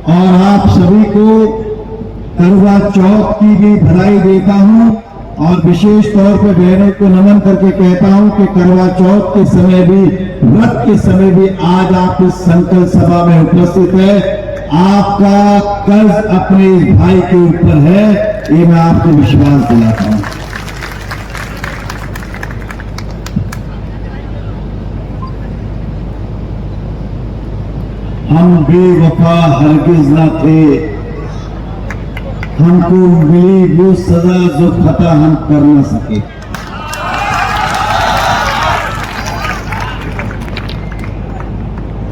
और आप सभी को करवा चौथ की भी बधाई देता हूं और विशेष तौर पर बहनों को नमन करके कहता हूं कि करवा चौथ के समय भी, व्रत के समय भी आज आप इस संकल्प सभा में उपस्थित है। आपका कर्ज अपने भाई के ऊपर है, ये मैं आपको विश्वास दिलाता हूं। हम बेवफा हरगिज न थे, हमको मिली वो सजा जो खता हम कर न सके।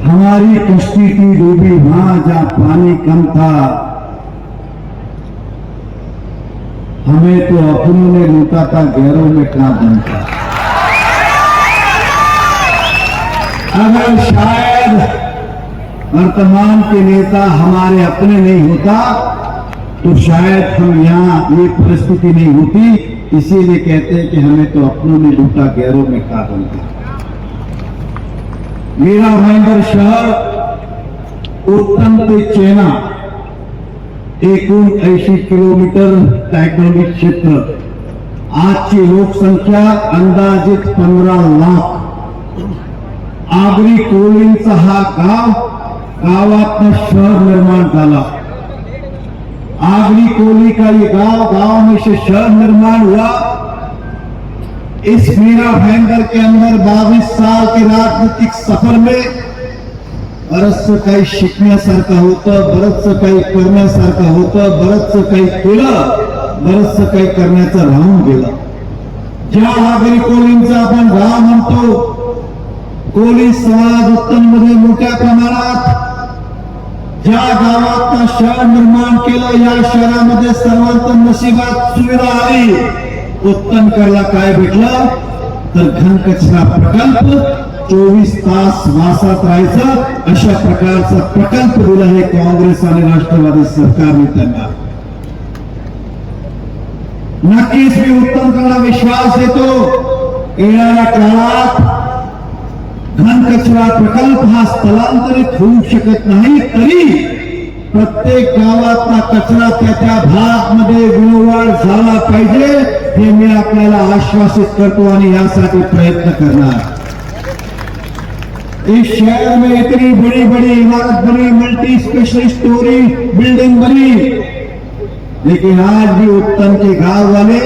हमारी कश्ती की डूबी वहां जहां पानी कम था, हमें तो अपनों ने लूटा था, गैरों में क्या दम था। अगर शायद वर्तमान के नेता हमारे अपने नहीं होता तो शायद हम यहाँ ये परिस्थिति नहीं होती। इसीलिए कहते हैं कि हमें तो अपनों ने लूटा, गैरों में क्या दम था। मेरा भाईंदर शहर उत्तम ते चेना एकूण 80 किलोमीटर टेक्नॉलॉजी क्षेत्र, आजची लोकसंख्या अंदाजित 15 लाख। आगरी कोळींचा हा गावातनं शहर निर्माण झाला। आगरी कोली का ये गांव में से शहर निर्माण हुआ। इस मीरा भाईंदर के अंदर 22 साल के राजनीतिक सफर में बरंचसं काही शिकण्यासारखं होतं, बरंचसं काही करण्यासारखं होतं, बरंचसं काही केलं, बरंचसं काही करण्याचं राहून गेलं। ज्या आगरी कोलींचा आपण गाव म्हणतो, कोली समाज उत्तममध्ये मोठ्या प्रमाणात ज्या गावात शहर निर्माण केलं, या शहरामध्ये सर्वांच्या नशिबात सुविधा आली। उत्तमकरला काय भेटलं तर घनकचरा प्रकल्प, 24 तास वासात राहायचं अशा प्रकारचा प्रकल्प दिला आहे काँग्रेस आणि राष्ट्रवादी सरकारने त्यांना। नक्कीच मी उत्तमकरला विश्वास देतो, येणाऱ्या काळात घनकचरा प्रकल्प हा स्थलांतरित होऊ शकत नाही, तरी प्रत्येक गावातला कचरा त्या भागामध्ये विल्हेवाट झाला पाहिजे, हे मी आपल्याला आश्वासित करतो आणि यासाठी प्रयत्न करणार। इस शहर में इतनी बड़ी बड़ी इमारत बनी, मल्टी स्पेशलिस्ट स्टोरी बिल्डिंग बनी, लेकिन आज भी उत्तम के गांव वाले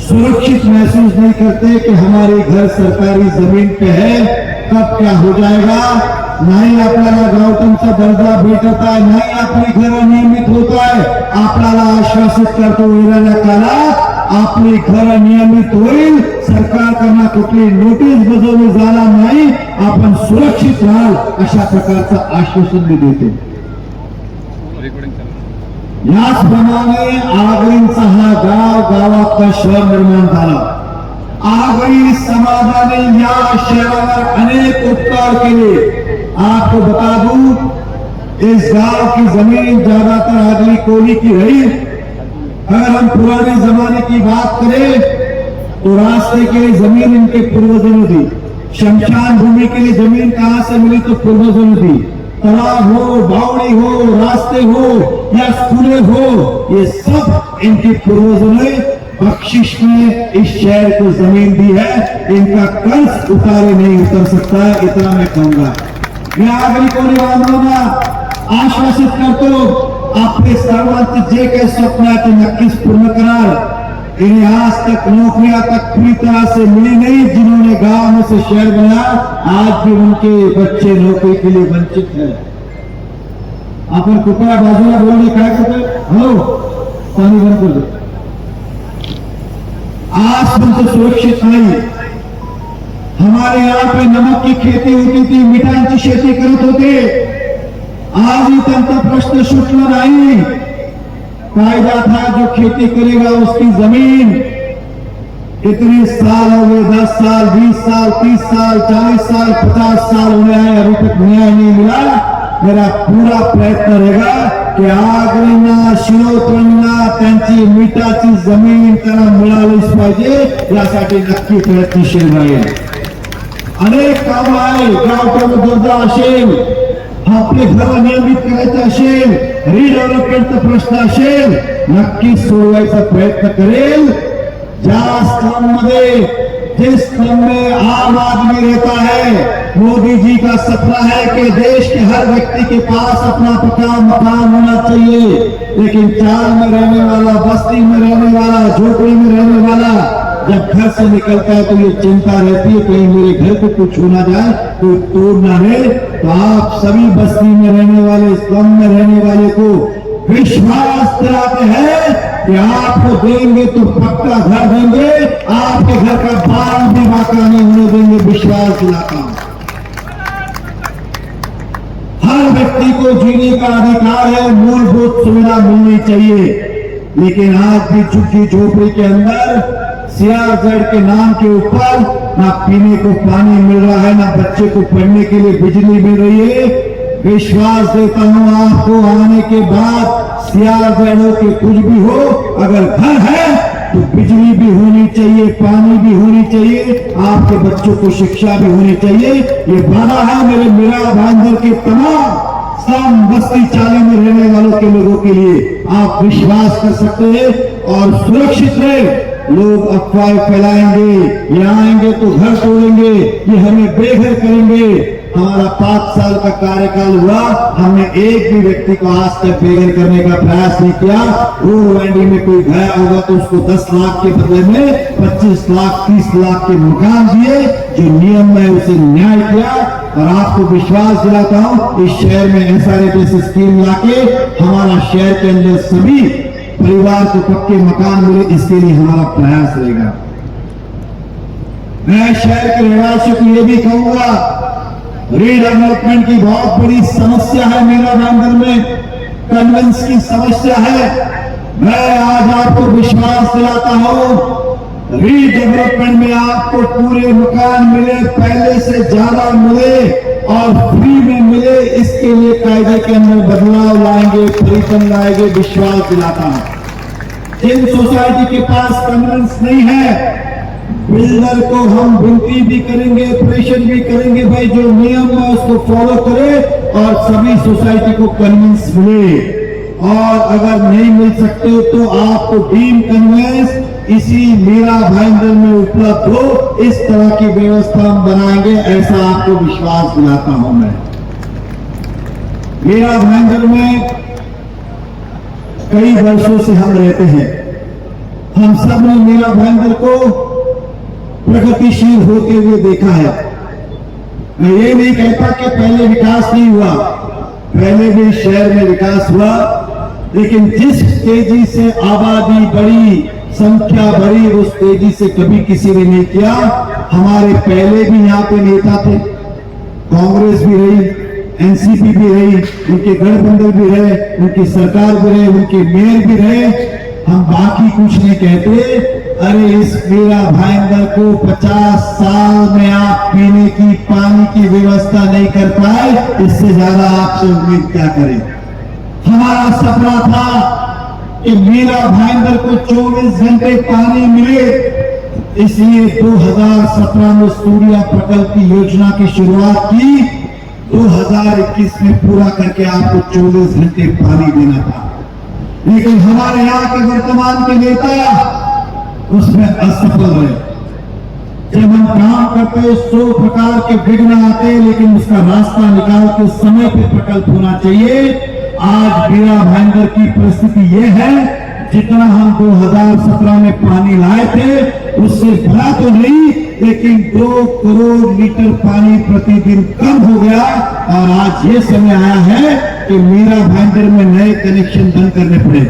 सुरक्षित महसूस नहीं करते कि हमारे घर सरकारी जमीन पे है, कब क्या हो जाएगा। नहीं आपल्याला गावठणचा दर्जा भेटत आहे, नाही आपली घर नियमित होत आहे। आपल्याला आश्वासित करतो, येणाऱ्या काळात आपली घर नियमित होईल, सरकारकडून कुठली नोटीस बजावली जाणार नाही, आपण सुरक्षित राहाल अशा प्रकारचं आश्वासन मी देतो। याचप्रमाणे आगरींचा हा गावातला शहर निर्माण झाला। आगरी समाजाने या शहरावर अनेक उपकार केले। आपको बता दूं, इस गांव की जमीन ज्यादातर आगरी कोली की रही। अगर हम पुराने जमाने की बात करें तो रास्ते के लिए जमीन इनके पूर्वजों ने दी, शमशान भूमि के लिए जमीन कहां से मिली तो पूर्वजों ने दी। तालाब हो, बावड़ी हो, रास्ते हो या स्कूलें हो, ये सब इनके पूर्वजों ने बख्शिश में इस शहर को जमीन दी है। इनका कर्ज उतारे नहीं उतर सकता, इतना मैं कहूंगा। मैं आगरी कोली बांधवांना आश्वासित करतो, आपले सर्वांचे जे काही स्वप्न आहे ते नक्कीच पूर्ण कराल। इन्हें आज तक नौकरियां तक पूरी तरह से मिली नहीं, जिन्होंने गांव में से शहर बनाया, आज भी उनके बच्चे नौकरी के लिए वंचित है। आपण कृपया बाजूला बोलणे काय करते हो, पाणी बंद कर दो। आज तुमको सुरक्षित नहीं। हमारे यहाँ पे नमक की खेती होती थी, मिठाईची शेती करत होते, आज ही त्यांचा प्रश्न सुटला नहीं। कायदा था जो खेती करेगा उसकी जमीन, इतने साल हो गए, 10 साल, 20 साल, 30 साल, 40 साल, 50 साल होने आए, अभी तक न्याय नहीं मिला। मेरा पूरा प्रयत्न रहेगा की आगरींना, शिरोत्तरांना त्यांची मिठाची जमीन त्यांना मिळालीच पाहिजे, यासाठी नक्की प्रयत्नशील राहील। अनेक काम आहे, गावठण दर्जा असेल, आपले घर नियमित करायचं असेल, रिडेव्हलपमेंटचा प्रश्न असेल, नक्कीच सोडवायचा प्रयत्न करेल। ज्या स्लम मध्ये, जिस स्लम में आम आदमी रहता है, मोदी जी का सपना है कि देश के हर व्यक्ति के पास अपना पक्का मकान होना चाहिए, लेकिन चाल में रहने वाला, बस्ती में रहने वाला, झोपड़ी में रहने वाला जब घर से निकलता है तो ये चिंता रहती है कहीं मेरे घर को कुछ हो ना जाए, कोई तोड़ ना रहे। तो आप सभी बस्ती में रहने वाले, स्लम में रहने वाले को विश्वास दिलाते हैं कि आपको देंगे तो पक्का घर देंगे, आपके घर का बाल भी बाका नहीं होने देंगे, विश्वास दिलाता हूं। हर व्यक्ति को जीने का अधिकार है, मूलभूत सुविधा मिलनी चाहिए, लेकिन आज भी झुग्गी झोपड़ी के अंदर सीआरजेड के नाम के ऊपर ना पीने को पानी मिल रहा है, ना बच्चे को पढ़ने के लिए बिजली मिल रही है। विश्वास देता हूं आपको, आने के बाद सीआरजेड हो के कुछ भी हो, अगर घर है तो बिजली भी होनी चाहिए, पानी भी होनी चाहिए, आपके बच्चों को शिक्षा भी होनी चाहिए। ये वादा है मेरे मीरा भाईंदर के तमाम स्लम बस्ती चाली में रहने वालों के लोगों के लिए। आप विश्वास कर सकते हैं और सुरक्षित रहे। लोग अफवाह फैलाएंगे, ये आएंगे तो घर तोड़ेंगे, ये हमें बेघर करेंगे। हमारा 5 साल का कार्यकाल हुआ, हमने एक भी व्यक्ति को आज तक बेघर करने का प्रयास नहीं किया। रोडवैंडी में कोई गया होगा तो उसको 10 लाख के बदले में 25 लाख 30 लाख के मकान दिए, जो नियम में उसे न्याय किया। और आपको विश्वास दिलाता हूं, इस शहर में एसआरए जैसी स्कीम लाके हमारा शहर के अंदर सभी परिवार को पक्के मकान मिले, इसके लिए हमारा प्रयास रहेगा। मैं शहर के रहवासियों को यह भी कहूंगा, रीडेवलपमेंट की बहुत बड़ी समस्या है मीरा भाईंदर में, कन्वेंस की समस्या है। मैं आज आपको विश्वास दिलाता हूं, रीडेवलपमेंट में आपको पूरे मकान मिले, पहले से ज्यादा मिले और फ्री में मिले। इसके लिए कायदे के अंदर बदलाव लाएंगे, परिवर्तन लाएंगे, विश्वास दिलाता हूं। जिन सोसाइटी के पास कन्वेंस नहीं है, बिल्डर को हम विनती भी करेंगे, प्रेशर भी करेंगे, भाई जो नियम है उसको फॉलो करे और सभी सोसाइटी को कन्वेंस मिले। और अगर नहीं मिल सकते तो आपको डीम कन्वेंस इसी मीरा भाईंदर में उपलब्ध हो, इस तरह की व्यवस्था हम बनाएंगे, ऐसा आपको विश्वास दिलाता हूं। मैं मीरा भाईंदर में कई वर्षों से हम रहते हैं, हम सब ने मीरा भाईंदर को प्रगतिशील होते हुए देखा है। मैं ये नहीं कहता कि पहले विकास नहीं हुआ, पहले भी शहर में विकास हुआ, लेकिन जिस तेजी से आबादी बढ़ी, संख्या बढ़ी, उस तेजी से कभी किसी ने नहीं किया। हमारे पहले भी यहाँ पे नेता थे, कांग्रेस भी रही, एनसीपी भी रही, उनके गठबंधन भी रहे, उनकी सरकार भी रहे, उनके मेयर भी रहे। हम बाकी कुछ नहीं कहते। अरे इस मीरा भाईंदर को 50 साल में आप पीने की, पानी की व्यवस्था नहीं कर पाए, इससे ज्यादा आपसे उम्मीद क्या करें। हमारा सपना था कि मीरा भाईंदर को 24 घंटे पानी मिले, इसलिए 2017 में सूर्या प्रकल्प की योजना की शुरुआत की। 2021 में पूरा करके आपको 24 घंटे पानी देना था, लेकिन हमारे यहाँ के वर्तमान के नेता उसमें असफल रहे। जब हम काम करते 100 प्रकार के विघ्न आते, लेकिन उसका रास्ता निकाल के समय पे प्रकल्प होना चाहिए। आज मीरा भाईंदर की परिस्थिति यह है, जितना हम 2017 में पानी लाए थे उससे भरा तो नहीं, लेकिन 2 करोड़ लीटर पानी प्रतिदिन कम हो गया। और आज ये समय आया है कि मीरा भाईंदर में नए कनेक्शन बंद करने पड़े।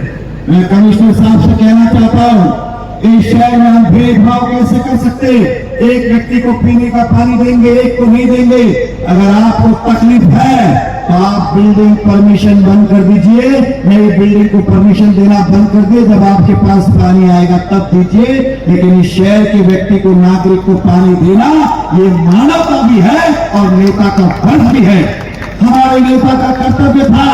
मैं कमिश्नर साहब से कहना चाहता हूं, इस शहर में हम भेदभाव कैसे कर सकते? एक व्यक्ति को पीने का पानी देंगे, एक को नहीं देंगे। अगर आपको तकलीफ है तो आप बिल्डिंग परमिशन बंद कर दीजिए, नई बिल्डिंग को परमिशन देना बंद कर दे, जब आपके पास पानी आएगा तब दीजिए। लेकिन इस शहर के व्यक्ति को, नागरिक को पानी देना ये मानवता भी है और नेता का फर्ज भी है। हमारे नेता का कर्तव्य था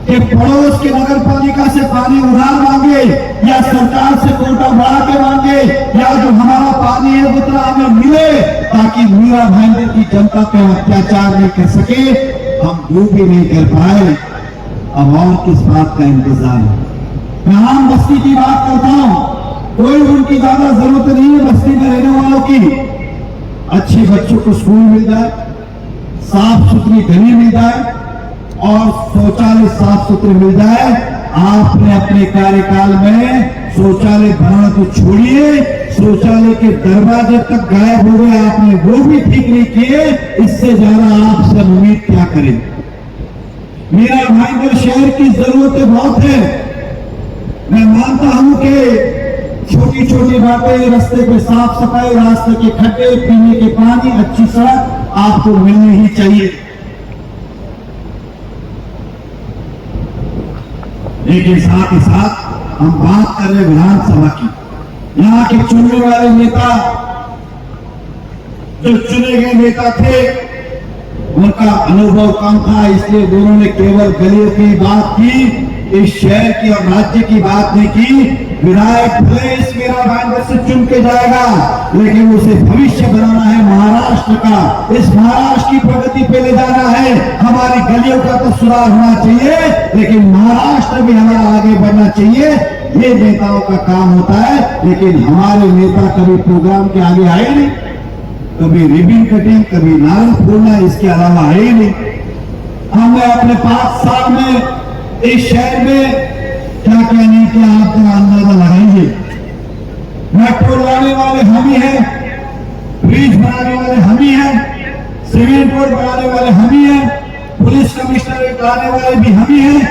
कि पड़ोस के नगर पालिका से पानी उधार मांगे या सरकार से कोटा बढ़ा के मांगे, या जो हमारा पानी है उतना हमें मिले, ताकि मीरा भाईंदर की जनता पे अत्याचार नहीं कर सके। हम वो भी नहीं कर पाए, अब और किस बात का इंतजार है। मैं आम बस्ती की बात करता हूं, कोई उनकी ज्यादा जरूरत नहीं है बस्ती में रहने वालों की। अच्छे बच्चों को स्कूल मिल जाए, साफ सुथरी गली मिल जाए और शौचालय साफ सुथरे मिल जाए। आपने अपने कार्यकाल में शौचालय बनाना तो छोड़िए, शौचालय के दरवाजे तक गायब हो गए, आपने वो भी ठीक नहीं किए। इससे ज्यादा आपसे उम्मीद क्या करें। मेरा भाईंदर शहर की जरूरतें बहुत है। मैं मानता हूं कि छोटी छोटी बातें, रास्ते पे साफ सफाई, रास्ते के खड्डे, पीने के पानी, अच्छी सड़क आपको मिलनी ही चाहिए। लेकिन साथ ही साथ हम बात कर रहे विधानसभा की। यहाँ के चुनने वाले नेता, जो चुने गए नेता थे, उनका अनुभव कम था, इसलिए दोनों ने केवल गलियों की बात की, इस शहर की और राज्य की बात नहीं की। विधायक भले इस मीरा भाईंदर से चुन के जाएगा, लेकिन उसे भविष्य बनाना है महाराष्ट्र का, इस महाराष्ट्र की प्रगति पे ले जाना है। हमारी गलियों का तो सुधार होना चाहिए, लेकिन महाराष्ट्र भी हमारा आगे बढ़ना चाहिए। ये नेताओं का काम होता है, लेकिन हमारे नेता कभी प्रोग्राम के आगे आए नहीं, कभी रिबिन कटिंग, कभी नारंग फोड़ना, इसके अलावा है ही नहीं। हमने अपने 5 साल में इस शहर में क्या क्या नहीं किया, आप जरा अंदाजा लगाइए। मेट्रो लाने वाले हम ही हैं, ब्रिज बनाने वाले हम ही हैं, सिविल कोड बनाने वाले हम ही हैं, पुलिस कमिश्नरेट लाने वाले भी हम ही हैं,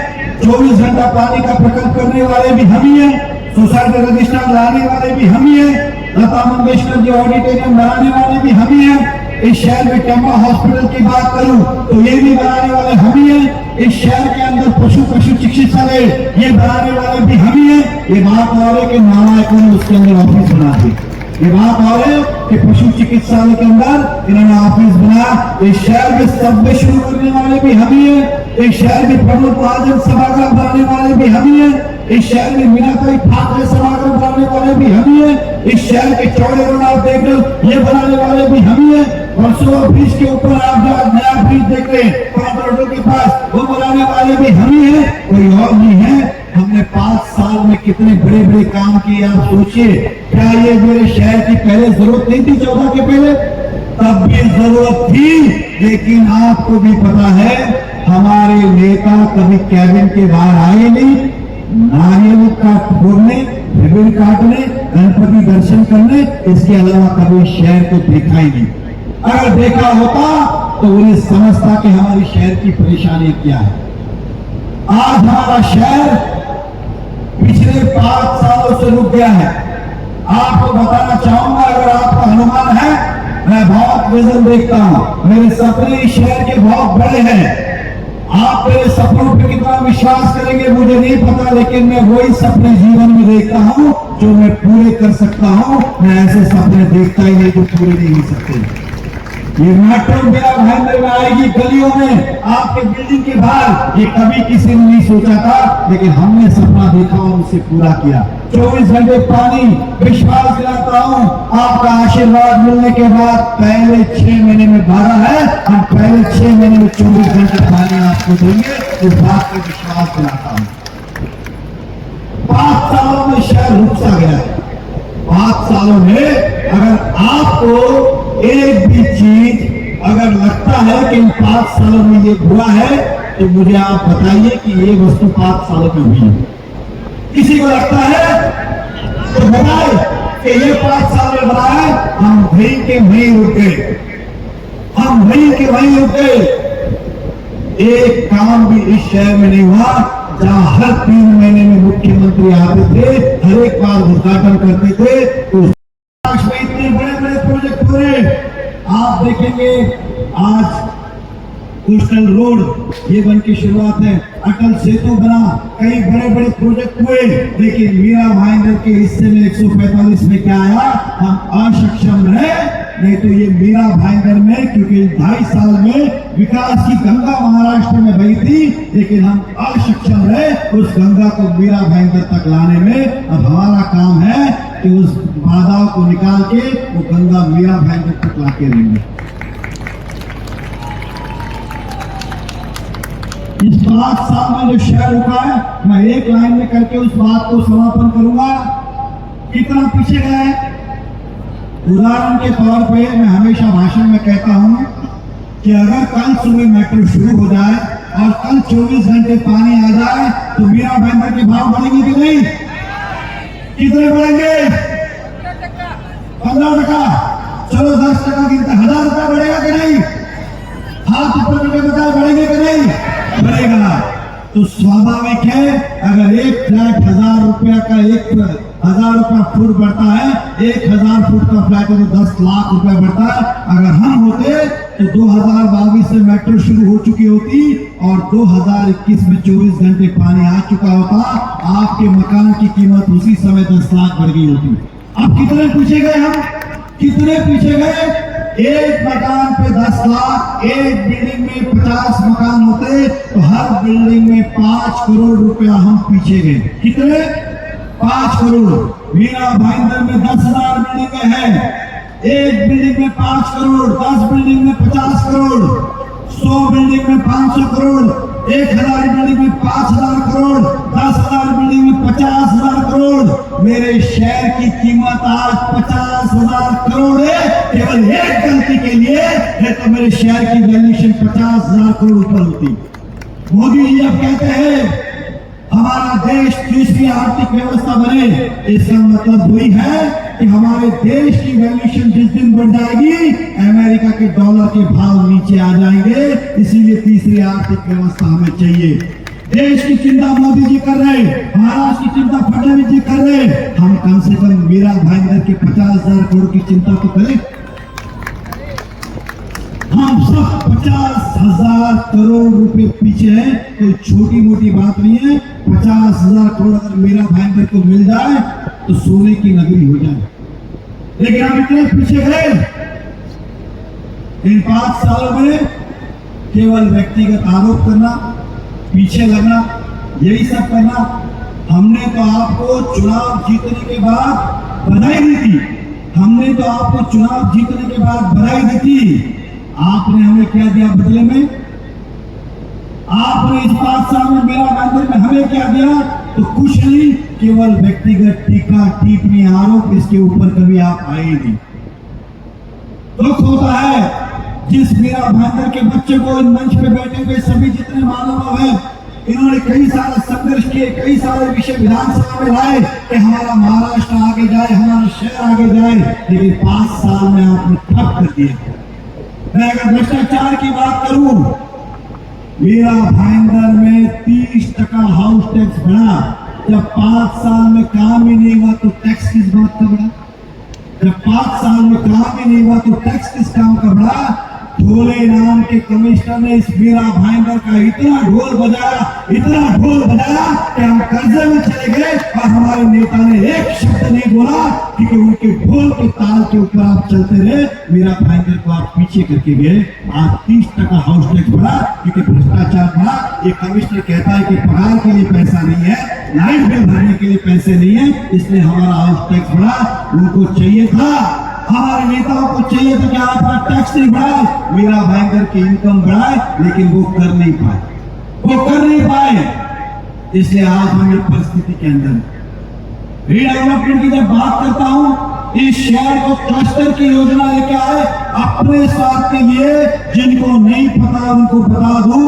24 घंटा पानी का प्रकल्प करने वाले भी हम ही हैं, सोसाइटी रजिस्टर लाने वाले भी हम ही हैं, लता मंगेशकर जी ऑडिटोरियम बनाने वाले भी हम ही हैं। इस शहर में टेम्बा हॉस्पिटल की बात करूं तो ये भी बनाने वाले हम ही हैं। इस शहर के अंदर पशु चिकित्सालय ये बनाने वाले भी हम ही हैं। ये बात और है कि नालायकों ने उसके अंदर ऑफिस बना दी। ये बात और है कि पशु चिकित्सालय के अंदर इन्होंने ऑफिस बनाया। इस शहर में सबवे शुरू करने वाले भी हम ही हैं। इस शहर में प्रमोद महाजन सभागार बनाने वाले भी हम ही हैं। इस शहर में मीनाबाई ठाकरे सभागार बनाने वाले भी हम ही हैं। इस शहर के चौड़े रोड आप देख रहे ये बनाने वाले भी हम ही हैं। वर्सोवा ब्रिज के ऊपर आप जो नया ब्रिज देख रहे हैं 5 रोडों के पास, वो बनाने वाले भी हम ही हैं, कोई और नहीं है। हमने 5 साल में कितने बड़े बड़े काम किए आप सोचिए। क्या ये मेरे शहर की पहले जरूरत नहीं थी? 14 के पहले तब भी जरूरत थी, लेकिन आपको भी पता है हमारे नेता कभी कैबिन के बाहर आए नहीं, नारियल का फोड़ने, रिबन काटने, गणपति दर्शन करने, इसके अलावा कभी शहर को देखा ही नहीं। अगर देखा होता तो उन्हें समझता कि हमारे शहर की परेशानी क्या है। आज हमारा शहर पिछले 5 सालों से रुक गया है। आपको बताना चाहूंगा, अगर आपका अनुमान है, मैं बहुत विजन देखता हूं, मेरे सपने इस शहर के बहुत बड़े हैं। आप मेरे सपनों पर कितना विश्वास करेंगे मुझे नहीं पता, लेकिन मैं वही सपने जीवन में देखता हूं जो मैं पूरे कर सकता हूं। मैं ऐसे सपने देखता ही नहीं जो पूरे नहीं हो सकते। ये मेट्रो मेरा भाईंदर में आएगी गलियों में, आपके बिल्डिंग के बाहर, ये कभी किसी ने नहीं सोचा था, लेकिन हमने सपना देखा और उसे पूरा किया। 24 घंटे पानी, विश्वास दिलाता हूं आपका आशीर्वाद मिलने के बाद पहले 6 महीने में 12 है, हम पहले 6 महीने में 24 घंटे पानी आपको देंगे, इस बात को विश्वास दिलाता हूं। 5 सालों में शहर रुक सा गया है। 5 सालों में अगर आपको एक भी चीज अगर लगता है कि इन 5 सालों में ये हुआ है, तो मुझे आप बताइए कि ये वस्तु 5 सालों में हुई है। किसी को लगता है तो बताए कि ये 5 साल में बना है, हम वहीं के वहीं रुक गए, हम वहीं के वहीं रुक गए। एक काम भी इस शहर में नहीं हुआ जहां हर 3 महीने में मुख्यमंत्री आते थे, हर एक बार उद्घाटन करते थे। तो में इतने बड़े बड़े प्रोजेक्ट हो रहे, आप देखेंगे आज कोस्टल रोड ये बन की शुरुआत है, अटल सेतु बना, कई बड़े बड़े प्रोजेक्ट हुए, लेकिन मीरा भाईंदर के हिस्से में 145 में क्या आया? हम अक्षम रहे। नहीं तो ये मीरा भाईंदर में, क्योंकि 2.5 साल में विकास की गंगा महाराष्ट्र में बही थी, लेकिन हम अक्षम रहे उस गंगा को मीरा भाईंदर तक लाने में। अब हमारा काम है कि उस बाधाओं को निकाल के वो गंगा मीरा भाईंदर तक लाके रहेंगे। इस 5 साल में जो शेयर हुआ है, मैं एक लाइन में करके उस बात को समापन करूंगा। कितना पीछे गए? उदाहरण के तौर पे मैं हमेशा भाषण में कहता हूं कि अगर कल सुबह मेट्रो शुरू हो जाए और कल 24 घंटे पानी आ जाए तो मीरा भाईंदर के भाव बढ़ेंगे कि नहीं? कितने बढ़ेंगे? 15%। चलो 10% गिनते, 1000 रुपया बढ़ेगा कि नहीं? हाथ ऊपर करके बताए, बढ़ेंगे कि नहीं? बढ़ेगा। तो स्वाभाविक है, अगर एक फ्लैट 1000 रुपया का 1000 रुपया फुट बढ़ता है, 1000 फुट का फ्लैट है तो 10 लाख रुपया बढ़ता है। अगर हम होते तो 2022 से मेट्रो शुरू हो चुकी होती और 2021 में 24 घंटे पानी आ चुका होता। आपके मकान की कीमत उसी समय 10 लाख बढ़ गई होती। अब कितने पीछे गए हम? कितने पीछे गए? एक मकान पे 10 लाख, एक बिल्डिंग में 50 मकान होते तो हर बिल्डिंग में 5 करोड़ रुपया हम पीछे गए। कितने? 5 करोड़। मीरा भाईंदर में 10,000 बिल्डिंग है, एक बिल्डिंग में 5 करोड़, 10 बिल्डिंग में 50 करोड़, 100 बिल्डिंग में 500 करोड़, 1000 बिल्डिंग में 5000 करोड़, 10,000 बिल्डिंग में 50,000 करोड़। मेरे शहर की कीमत आज 50,000 करोड़ है। केवल एक गलती के लिए है तो मेरे शहर की वैल्यूएशन 50,000 करोड़ ऊपर होती। मोदी जी अब कहते हैं हमारा देश तीसरी आर्थिक व्यवस्था बने, इसका मतलब वही है कि हमारे देश की वैल्यूएशन जिस दिन बढ़ जाएगी अमेरिका के डॉलर के भाव नीचे आ जाएंगे। इसीलिए तीसरी आर्थिक व्यवस्था हमें चाहिए। देश की चिंता मोदी जी कर रहे, महाराष्ट्र की चिंता फडणवीस जी कर रहे, हम कम से कम मीरा भाईंदर के 50,000 करोड़ की चिंता तो करें। हम सब 50,000 करोड़ रुपए पीछे हैं। कोई छोटी मोटी बात नहीं है। 50,000 करोड़ अगर मीरा भाईंदर को मिल जाए तो सोने की नगरी हो जाए। लेकिन हम इतने पीछे गए। इन 5 सालों में केवल व्यक्तिगत आरोप करना, पीछे लगना, यही सब करना। हमने तो आपको चुनाव जीतने के बाद बधाई दी थी। हमने तो आपको चुनाव जीतने के बाद बधाई दी थी। आपने हमें क्या दिया बदले में? आपने इस 5 साल में मीरा भाईंदर में हमें क्या दिया? तो कुछ नहीं, केवल व्यक्तिगत टीका, टिप्पणी, आरोप। इसके ऊपर कभी आप आए नहीं। दुख होता है जिस मीरा भाईंदर के बच्चे को इन मंच पे बैठे हुए सभी जितने महानुभाव हैं, इन्होंने कई सारे संघर्ष किए, कई सारे विषय विधानसभा में लाए कि हमारा महाराष्ट्र आगे जाए, हमारा शहर आगे जाए। लेकिन 5 साल में आपने ठप कर दिया। मैं अगर भ्रष्टाचार की बात करूं, मीरा भाईंदर में 30% हाउस टैक्स बढ़ा। जब 5 साल में काम ही नहीं हुआ तो टैक्स किस बात का बढ़ा? जब 5 साल में काम ही नहीं हुआ तो टैक्स किस काम का बढ़ा? ढोले नाम के कमिश्नर ने इस मीरा भाईंदर का इतना ढोल बजाया कि हम कर्जे में चले गए और हमारे नेता ने एक शब्द नहीं बोला क्योंकि उनके ढोल के ताल के ऊपर आप चलते रहे। मीरा भाईंदर को आप पीछे करके गए। आज 30% हाउस टैक्स बढ़ा क्योंकि भ्रष्टाचार बढ़ा। ये कमिश्नर कहता है कि पगार के लिए पैसा नहीं है, लाइट बिल भरने के लिए पैसे नहीं है, इसलिए हमारा हाउस टैक्स बढ़ा। उनको चाहिए था, हमारे नेताओं को चाहिए था कि आपका टैक्स नहीं बढ़ाए, मीरा भाईंदर की इनकम बढ़ाए, लेकिन वो कर नहीं पाए। इसलिए आज हम एक परिस्थिति के अंदर रीडेवलपमेंट की जब बात करता हूं, इस शहर को क्लस्टर की योजना लेके आए अपने स्वार्थ के लिए। जिनको नहीं पता उनको बता दूं,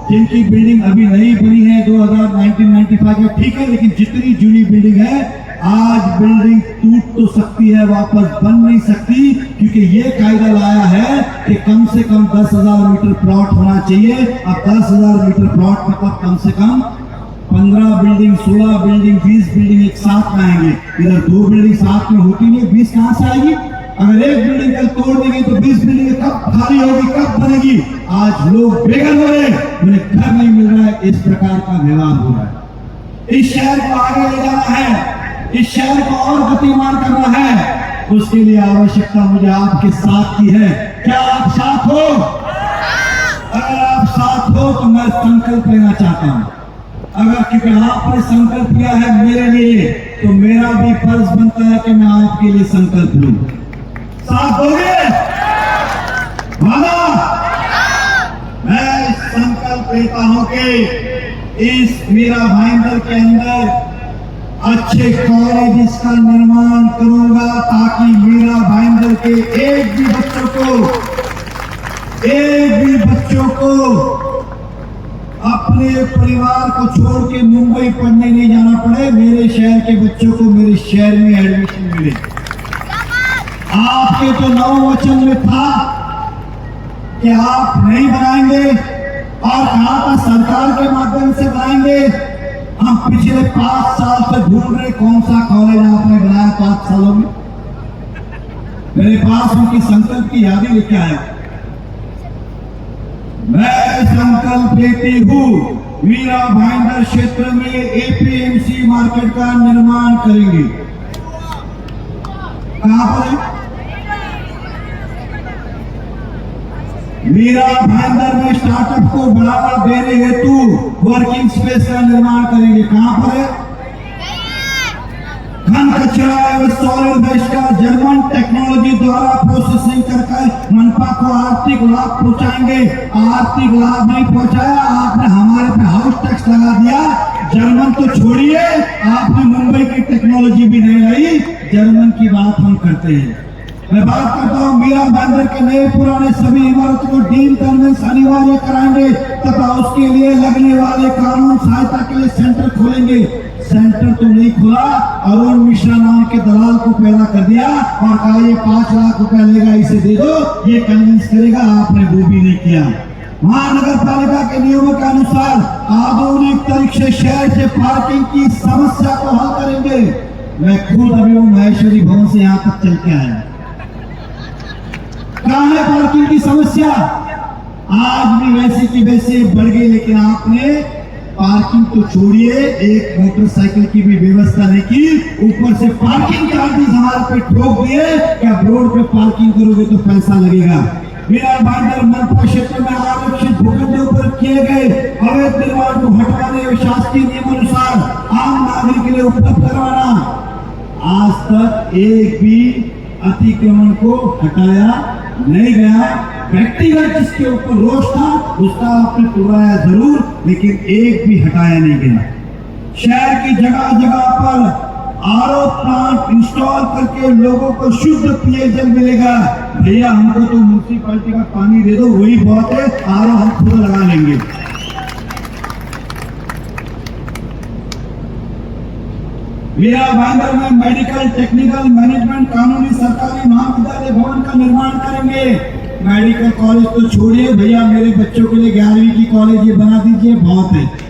जिनकी बिल्डिंग अभी नहीं बनी है 1995 में, ठीक है, लेकिन जितनी जुड़ी बिल्डिंग है आज बिल्डिंग टूट तो सकती है, वापस बन नहीं सकती, क्योंकि ये कायदा लाया है कि कम से कम 10,000 मीटर प्लॉट होना चाहिए। अब 10,000 मीटर प्लॉट मतलब कम से कम 15 बिल्डिंग, 16 बिल्डिंग, 20 बिल्डिंग एक साथ में आएंगे। इधर 2 बिल्डिंग साथ में होती नहीं, 20 कहां से आएगी? अगर एक बिल्डिंग कल तोड़ देंगे तो 20 बिल्डिंग कब खाली होगी, कब बनेगी? आज लोग बेघर हो रहे, उन्हें घर नहीं मिल रहा है। इस प्रकार का व्यवहार हो रहा है। इस शहर को आगे ले जाना है, इस शहर को और गतिमान करना है, उसके लिए आवश्यकता मुझे आपके साथ की है। क्या आप साथ हो? अगर आप साथ हो तो मैं संकल्प लेना चाहता हूं। अगर क्योंकि आपने संकल्प लिया है मेरे लिए, तो मेरा भी फर्ज बनता है कि मैं आपके लिए संकल्प लूं। साथ दोगे? वादा? मैं संकल्प संकल्प लेता हूं कि इस मीरा भाईंदर के अंदर अच्छे कॉलेज का निर्माण करूंगा ताकि मीरा भाईंदर के एक भी बच्चों को अपने परिवार को छोड़ के मुंबई पढ़ने नहीं जाना पड़े, मेरे शहर के बच्चों को मेरे शहर में एडमिशन मिले। आपके तो नववचन में था कि आप नहीं बनाएंगे और कहा था सरकार के माध्यम से बनाएंगे। हम पिछले 5 साल से ढूंढ रहे कौन सा कॉलेज आपने बनाया 5 सालों में। मेरे पास उनकी संकल्प की यादी लेके आया। मैं संकल्प लेती हूं मीरा भाईंदर क्षेत्र में एपीएमसी मार्केट का निर्माण करेंगे। कहां पर है? मीरा भाईंदर में स्टार्टअप को बढ़ावा देने हेतु वर्किंग स्पेस का निर्माण करेंगे। कहां पर है? घन कचरा एवं सॉलिड वेस्ट का जर्मन टेक्नोलॉजी द्वारा प्रोसेसिंग कर मनपा को आर्थिक लाभ पहुंचाएंगे। आर्थिक लाभ नहीं पहुंचाया, आपने हमारे पे हाउस टैक्स लगा दिया। जर्मन तो छोड़िए, आपने मुंबई की टेक्नोलॉजी भी नहीं लाई। जर्मन की बात हम करते हैं। मैं बात करता हूँ मीरा भाईंदर के नए पुराने सभी इमारतों को डीम कन्वेंस अनिवार्य कराएंगे तथा उसके लिए लगने वाले कानून सहायता के लिए सेंटर खोलेंगे। सेंटर तो नहीं खुला, अरुण मिश्रा नाम के दलाल को पैदा कर दिया और कहा ये 5 लाख रुपए लेगा, इसे दे दो, ये कन्विंस करेगा। आपने वो भी नहीं किया। महानगर पालिका के नियमों के अनुसार आधुनिक तरीके से शहर से पार्किंग की समस्या को हल करेंगे। मैं खुद अभी महेश्वरी भवन से यहाँ तक चल के आया। कहाँ है पार्किंग की समस्या? आज भी वैसे की वैसे बढ़ गई, लेकिन आपने पार्किंग तो छोड़िए, एक मोटरसाइकिल की भी व्यवस्था नहीं की। ऊपर से पार्किंग चार्जेस हमारे पे ठोक दिए। क्या रोड पे पार्किंग करोगे तो पैसा लगेगा। मीरा भाईंदर मनपा क्षेत्र में आरक्षित भूखंडों पर किए गए अवैध निर्माण को हटवाने और शासकीय नियमानुसार आम नागरिक के लिए उपलब्ध करवाना। आज तक एक भी अतिक्रमण को हटाया नहीं गया। व्यक्तिगत जिसके ऊपर रोष था उसका आपने तोड़ाया जरूर, लेकिन एक भी हटाया नहीं गया। शहर की जगह जगह पर आरओ प्लांट इंस्टॉल करके लोगों को शुद्ध पेयजल मिलेगा। भैया हमको तो म्युनिसिपैलिटी का पानी दे दो, वही बहुत है, आरओ हम खुद लगा लेंगे। मीरा भाईंदर में मेडिकल, टेक्निकल, मैनेजमेंट, कानूनी, सरकारी महाविद्यालय भवन का निर्माण करेंगे। मेडिकल कॉलेज तो छोड़िए भैया, मेरे बच्चों के लिए 11वीं की कॉलेज ये बना दीजिए, बहुत है।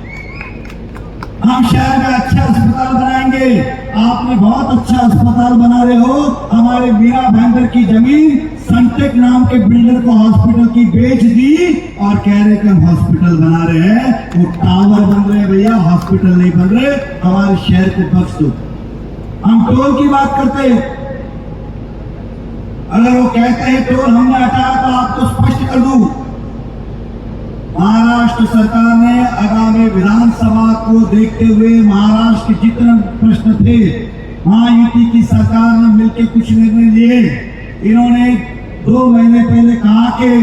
हम शहर में अच्छा अस्पताल बनाएंगे। आपने बहुत अच्छा अस्पताल बना रहे हो। हमारे मीरा भाईंदर की जमीन सनटेक नाम के बिल्डर को हॉस्पिटल की बेच दी और कह रहे कि हम हॉस्पिटल बना रहे हैं। वो टावर बन रहे हैं भैया, हॉस्पिटल नहीं बन रहे। हमारे शहर को बख्श दो। हम टोल की बात करते हैं, अगर वो कहते हैं टोल हमने हटाया तो आपको स्पष्ट कर दूं, महाराष्ट्र सरकार ने आगामी विधानसभा को देखते हुए महाराष्ट्र के जितने प्रश्न थे, महायुति की सरकार ने मिलकर कुछ निर्णय लिए। इन्होंने 2 महीने पहले कहा कि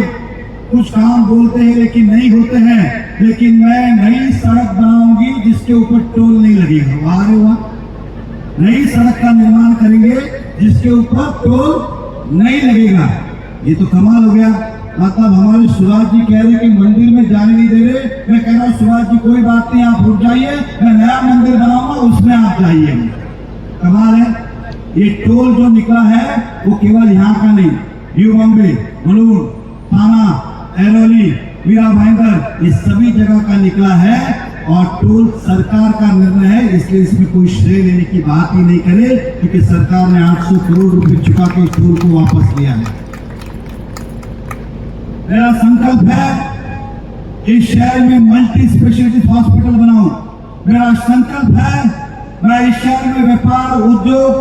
कुछ काम बोलते हैं लेकिन नहीं होते हैं, लेकिन मैं नई सड़क बनाऊंगी जिसके ऊपर टोल नहीं लगेगा। वाह रे वाह, नई सड़क का निर्माण करेंगे जिसके ऊपर टोल नहीं लगेगा। ये तो कमाल हो गया। मतलब हमारे सुभाष जी कह रहे कि मंदिर में जाने नहीं दे रहे। मैं कह रहा हूँ सुभाष जी कोई बात नहीं, आप रुक जाइए, मैं नया मंदिर बनाऊंगा, उसमें आप जाइए। कमाल है। ये टोल जो निकला है वो केवल यहाँ का नहीं, न्यू बॉम्बे, मलूर, थाना, एरोली, मीरा भाईंदर, ये सभी जगह का निकला है। और टोल सरकार का निर्णय है, इसलिए इसमें कोई श्रेय लेने की बात ही नहीं करे, क्योंकि सरकार ने 800 करोड़ रुपए चुका के टोल को वापस लिया है। मेरा संकल्प है इस शहर में मल्टी स्पेशलिटी हॉस्पिटल बनाऊं। मेरा संकल्प है मैं इस शहर में व्यापार, उद्योग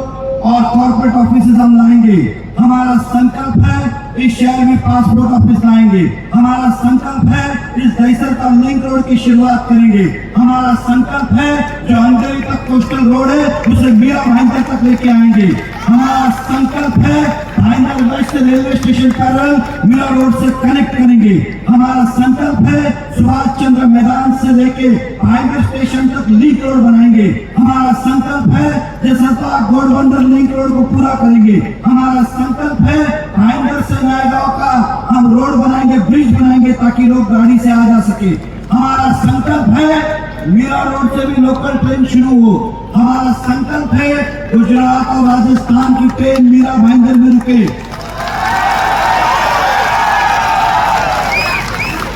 और कॉर्पोरेट ऑफिस हम लाएंगे। हमारा संकल्प है इस शहर में पासपोर्ट ऑफिस लाएंगे। हमारा संकल्प है इस दहीसर का लिंक रोड की शुरुआत करेंगे। हमारा संकल्प है जो अंधेरी तक कोस्टल रोड है उसे मीरा भाईंदर तक लेके आएंगे। हमारा संकल्प है Bhayandar west railway station parallel Mira road से कनेक्ट करेंगे। हमारा संकल्प है सुभाष चंद्र मैदान से लेके भाईंदर स्टेशन तक लिंक रोड बनाएंगे। हमारा संकल्प है जसरपा गोडबंदर लिंक रोड को पूरा करेंगे। हमारा संकल्प है भाईंदर से नायगांव का हम रोड बनाएंगे, ब्रिज बनाएंगे ताकि लोग गाड़ी से आ जा सके। हमारा संकल्प है मीरा रोड से भी लोकल ट्रेन शुरू हो। हमारा संकल्प है गुजरात और राजस्थान की ट्रेन मीरा भाईंदर में रुके।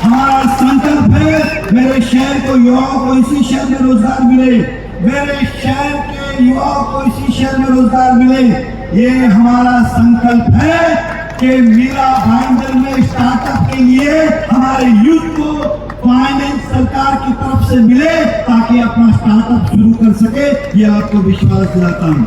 हमारा संकल्प है मेरे शहर को युवाओं को इसी शहर में रोजगार मिले, मेरे शहर के युवाओं को इसी शहर में रोजगार मिले। ये हमारा संकल्प है कि मीरा भाईंदर में स्टार्टअप के लिए हमारे यूथ को फाइनेंस सरकार की तरफ से मिले ताकि अपना स्टार्टअप शुरू कर सके। ये आपको विश्वास दिलाता हूं।